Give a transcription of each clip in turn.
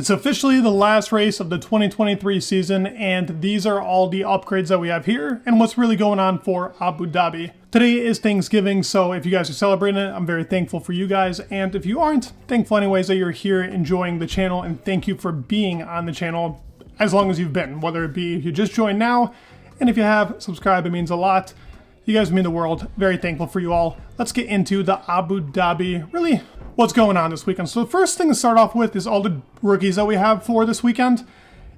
It's officially the last race of the 2023 season, and these are all the upgrades that we have here and what's really going on for Abu Dhabi. Today is Thanksgiving, so if you guys are celebrating it, I'm very thankful for you guys, and if you aren't, thankful anyways that you're here enjoying the channel, and thank you for being on the channel as long as you've been, whether it be you just joined now, and if you have, subscribe, it means a lot. You guys mean the world. Very thankful for you all. Let's get into the Abu Dhabi, really what's going on this weekend. So the first thing to start off with is all the rookies that we have for this weekend.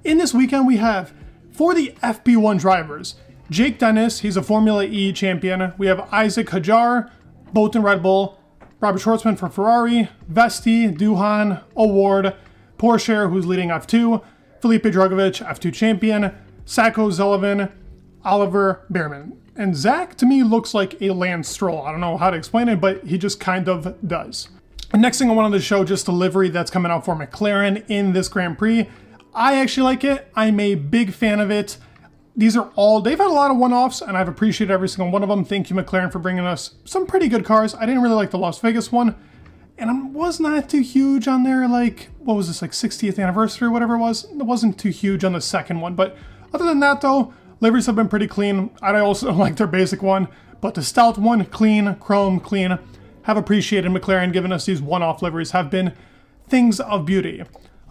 In this weekend, we have, for the FP1 drivers, Jake Dennis, he's a Formula E champion. We have Isaac Hajar, both in Red Bull. Robert Schwartzman for Ferrari. Vesti, Duhan, Award, Porsche, who's leading F2. Felipe Drugovich, F2 champion. Sacco Sullivan, Oliver Behrman. And Zach, to me, looks like a Lance Stroll. I don't know how to explain it, but he just kind of does. And next thing I wanted to show, just a livery that's coming out for McLaren in this Grand Prix. I actually like it. I'm a big fan of it. These are all, they've had a lot of one-offs, and I've appreciated every single one of them. Thank you, McLaren, for bringing us some pretty good cars. I didn't really like the Las Vegas one, and I was not too huge on their, like, what was this, like 60th anniversary or whatever it was? It wasn't too huge on the second one, but other than that, though, liveries have been pretty clean. I also don't like their basic one, but the Stout one, clean, chrome, clean. Have appreciated McLaren giving us these one-off liveries, have been things of beauty.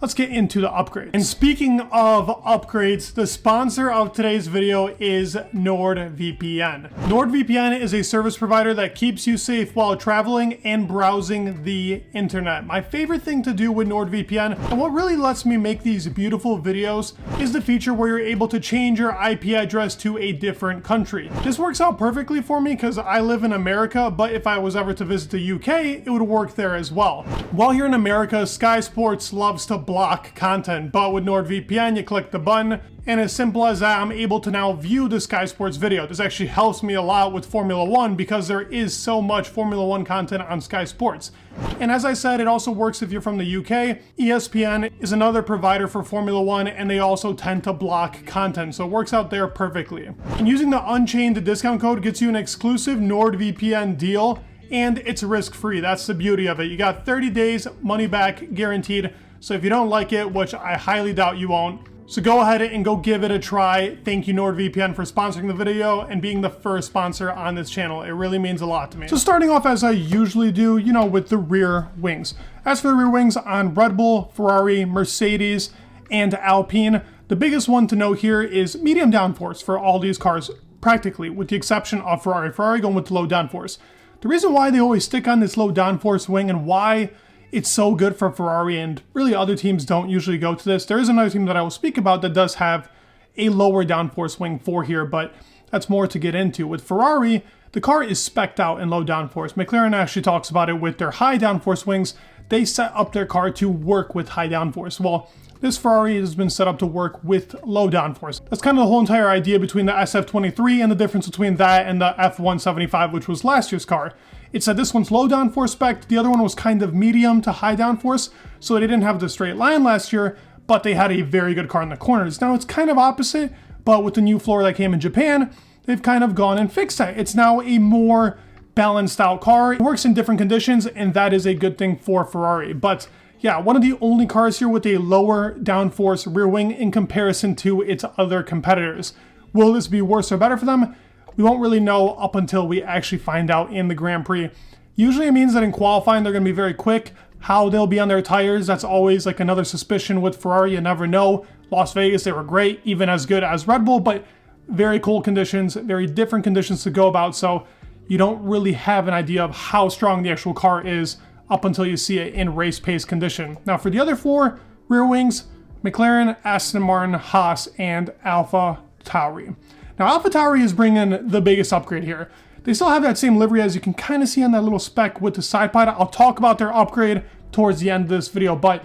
Let's get into the upgrades. And speaking of upgrades, the sponsor of today's video is NordVPN. NordVPN is a service provider that keeps you safe while traveling and browsing the internet. My favorite thing to do with NordVPN, and what really lets me make these beautiful videos, is the feature where you're able to change your IP address to a different country. This works out perfectly for me because I live in America, but if I was ever to visit the UK, it would work there as well. While here in America, Sky Sports loves to block content, but with NordVPN, you click the button, and as simple as that, I'm able to now view the Sky Sports video. This actually helps me a lot with Formula One because there is so much Formula One content on Sky Sports. And as I said, it also works if you're from the UK. ESPN is another provider for Formula One, and they also tend to block content, so it works out there perfectly. And using the Unchained discount code gets you an exclusive NordVPN deal, and it's risk-free. That's the beauty of it. You got 30 days money back guaranteed. So if you don't like it, which I highly doubt you won't, so go ahead and go give it a try. Thank you, NordVPN, for sponsoring the video and being the first sponsor on this channel. It really means a lot to me. So starting off as I usually do, you know, with the rear wings. As for the rear wings on Red Bull, Ferrari, Mercedes, and Alpine, the biggest one to note here is medium downforce for all these cars, practically, with the exception of Ferrari. Ferrari going with low downforce. The reason why they always stick on this low downforce wing and why it's so good for Ferrari, and really other teams don't usually go to this. There is another team that I will speak about that does have a lower downforce wing for here, but that's more to get into. With Ferrari, the car is spec'd out in low downforce. McLaren actually talks about it with their high downforce wings. They set up their car to work with high downforce. Well, this Ferrari has been set up to work with low downforce. That's kind of the whole entire idea between the SF23 and the difference between that and the F175, which was last year's car. It's that this one's low downforce spec, the other one was kind of medium to high downforce, so they didn't have the straight line last year, but they had a very good car in the corners. Now it's kind of opposite, but with the new floor that came in Japan, they've kind of gone and fixed that. It's now a more balanced out car. It works in different conditions, and that is a good thing for Ferrari. But yeah, one of the only cars here with a lower downforce rear wing in comparison to its other competitors. Will this be worse or better for them? We won't really know up until we actually find out in the Grand Prix. Usually it means that in qualifying they're going to be very quick. How they'll be on their tires, that's always like another suspicion with Ferrari. You never know. Las Vegas, they were great, even as good as Red Bull, but very cold conditions, very different conditions to go about, so you don't really have an idea of how strong the actual car is up until you see it in race pace condition. Now for the other four rear wings, McLaren, Aston Martin, Haas, and Alphatauri. Now Alphatauri is bringing the biggest upgrade here. They still have that same livery as you can kind of see on that little spec with the side pod. I'll talk about their upgrade towards the end of this video, but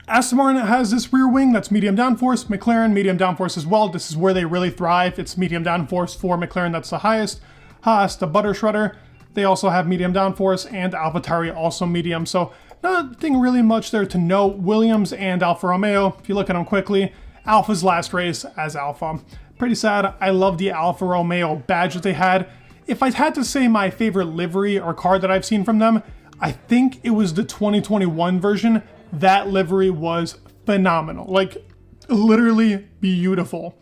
Aston Martin has this rear wing that's medium downforce. McLaren, medium downforce as well. This is where they really thrive. It's medium downforce for McLaren, that's the highest. Haas, the butter shredder, they also have medium downforce, and Alphatauri also medium. So nothing really much there to note. Williams and Alfa Romeo, if you look at them quickly, Alfa's last race as Alfa. Pretty sad. I love the Alfa Romeo badge that they had. If I had to say my favorite livery or car that I've seen from them, I think it was the 2021 version. That livery was phenomenal, like literally beautiful.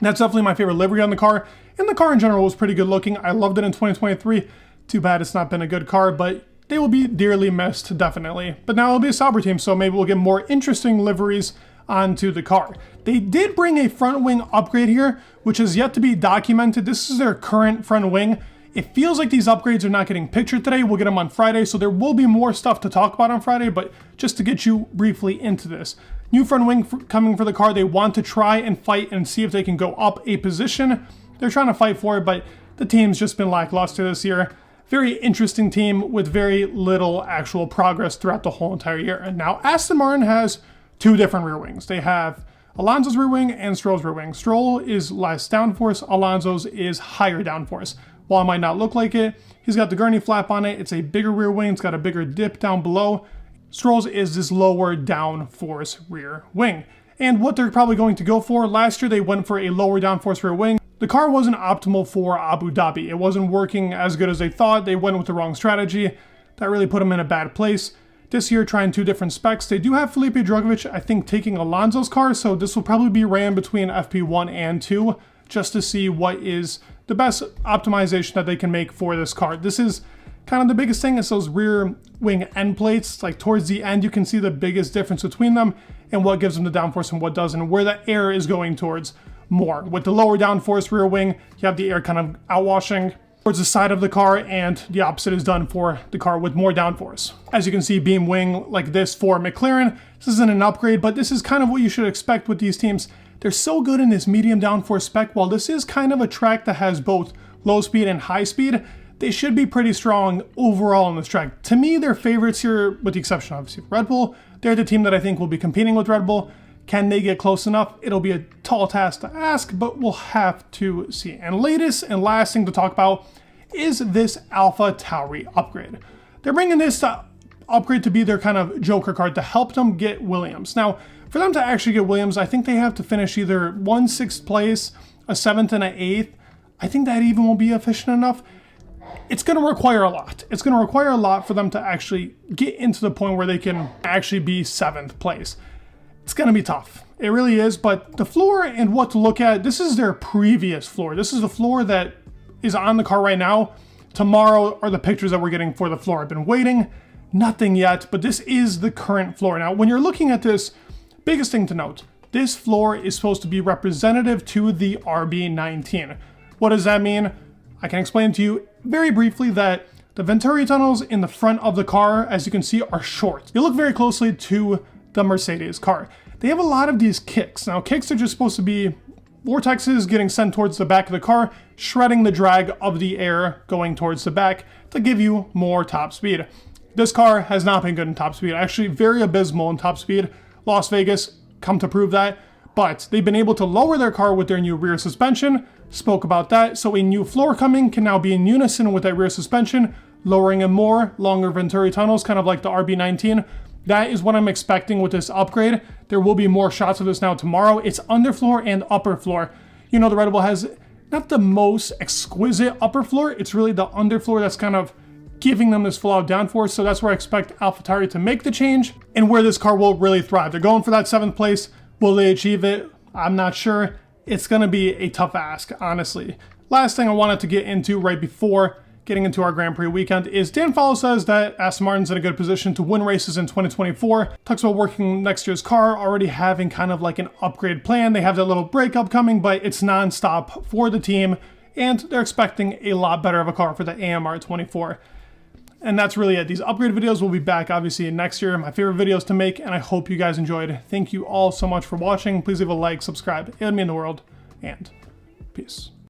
That's definitely my favorite livery on the car. And the car in general was pretty good looking. I loved it in 2023. Too bad it's not been a good car, but they will be dearly missed, definitely. But now it'll be a Sauber team, so maybe we'll get more interesting liveries onto the car. They did bring a front wing upgrade here, which is yet to be documented. This is their current front wing. It feels like these upgrades are not getting pictured today. We'll get them on Friday, so there will be more stuff to talk about on Friday, but just to get you briefly into this. New front wing coming for the car. They want to try and fight and see if they can go up a position. They're trying to fight for it, but the team's just been lackluster this year. Very interesting team with very little actual progress throughout the whole entire year. And now Aston Martin has two different rear wings. They have Alonso's rear wing and Stroll's rear wing. Stroll is less downforce, Alonso's is higher downforce. While it might not look like it, he's got the gurney flap on it. It's a bigger rear wing. It's got a bigger dip down below. Stroll's is this lower downforce rear wing. And what they're probably going to go for, last year they went for a lower downforce rear wing. The car wasn't optimal for Abu Dhabi. It wasn't working as good as they thought. They went with the wrong strategy. That really put them in a bad place. This year, trying two different specs. They do have Felipe Drugovich, I think, taking Alonso's car, so this will probably be ran between FP1 and 2, just to see what is the best optimization that they can make for this car. This is kind of the biggest thing, is those rear wing end plates. Like towards the end, you can see the biggest difference between them and what gives them the downforce and what doesn't, and where the air is going towards more. With the lower downforce rear wing, you have the air kind of outwashing towards the side of the car, and the opposite is done for the car with more downforce. As you can see, beam wing like this for McLaren. This isn't an upgrade, but this is kind of what you should expect with these teams. They're so good in this medium downforce spec. While this is kind of a track that has both low speed and high speed, they should be pretty strong overall on this track. To me, they're favorites here, with the exception obviously of Red Bull. They're the team that I think will be competing with Red Bull. Can they get close enough? It'll be a tall task to ask, but we'll have to see. And latest and last thing to talk about is this Alphatauri upgrade. They're bringing this upgrade to be their kind of joker card to help them get Williams. Now, for them to actually get Williams, I think they have to finish either 6th place, a 7th, and an 8th. I think that even won't be efficient enough. It's going to require a lot. It's going to require a lot for them to actually get into the point where they can actually be 7th place. It's going to be tough. It really is, but the floor and what to look at, this is their previous floor. This is the floor that is on the car right now. Tomorrow are the pictures that we're getting for the floor. I've been waiting, nothing yet, but this is the current floor. Now, when you're looking at this, biggest thing to note, this floor is supposed to be representative to the RB19. What does that mean? I can explain to you very briefly that the Venturi tunnels in the front of the car, as you can see, are short. You look very closely to the Mercedes car. They have a lot of these kicks. Now, kicks are just supposed to be vortexes getting sent towards the back of the car, shredding the drag of the air going towards the back to give you more top speed. This car has not been good in top speed, actually very abysmal in top speed. Las Vegas come to prove that, but they've been able to lower their car with their new rear suspension. Spoke about that. So a new floor coming can now be in unison with that rear suspension, lowering and more, longer Venturi tunnels, kind of like the RB19. That is what I'm expecting with this upgrade. There will be more shots of this now tomorrow. It's underfloor and upper floor. You know, the Red Bull has not the most exquisite upper floor. It's really the underfloor that's kind of giving them this full out downforce. So that's where I expect Alphatauri to make the change and where this car will really thrive. They're going for that 7th place. Will they achieve it? I'm not sure. It's going to be a tough ask, honestly. Last thing I wanted to get into right before getting into our Grand Prix weekend is Dan Follow says that Aston Martin's in a good position to win races in 2024. Talks about working next year's car, already having kind of like an upgrade plan. They have that little breakup coming, but it's non-stop for the team, and they're expecting a lot better of a car for the AMR 24. And that's really it. These upgrade videos will be back obviously next year. My favorite videos to make, and I hope you guys enjoyed. Thank you all so much for watching. Please leave a like, subscribe. It would mean the world, and peace.